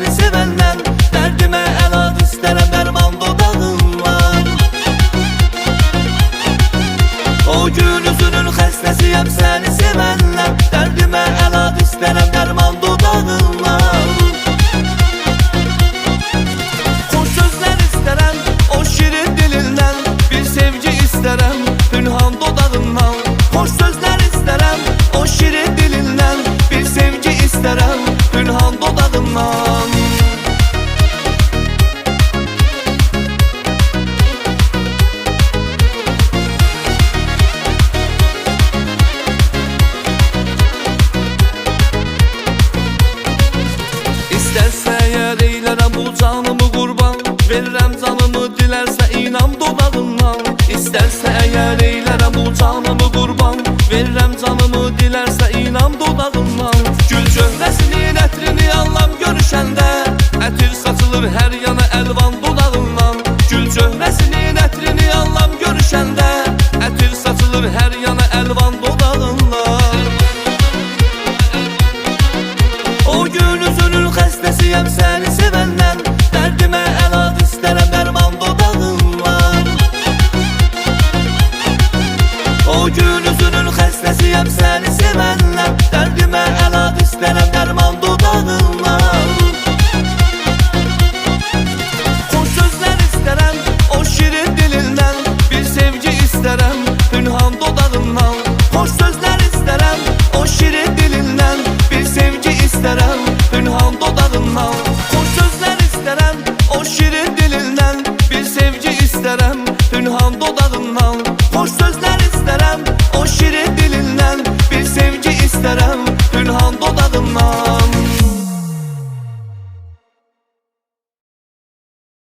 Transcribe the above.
səni sevənlər. Dərdimə əlac istərəm dərman dodağından. O gün üzünün xəstəsiyəm səni sevənlər. Dərdimə əlac istərəm dərman dodağından. Xoş sözlər istərəm o şirin dilindən. Bir sevgi istərəm pünhan dodağından. Xoş sözlər istərəm o şirin dilindən. Bir sevgi istərəm pünhan dodağından. İstərsə əgər eylərəm bu canımı qurban. Verirəm canımı dilərsə inam dodağından. İstərsə əgər eylərəm bu canımı qurban. Verirəm canımı dilərsə inam dodağından. Gül cöhrəsinin ətrini anlam görüşəndə. Ətir saçılır hər yana əlvan dodağından. Gül cöhrəsinin ətrini anlam görüşəndə.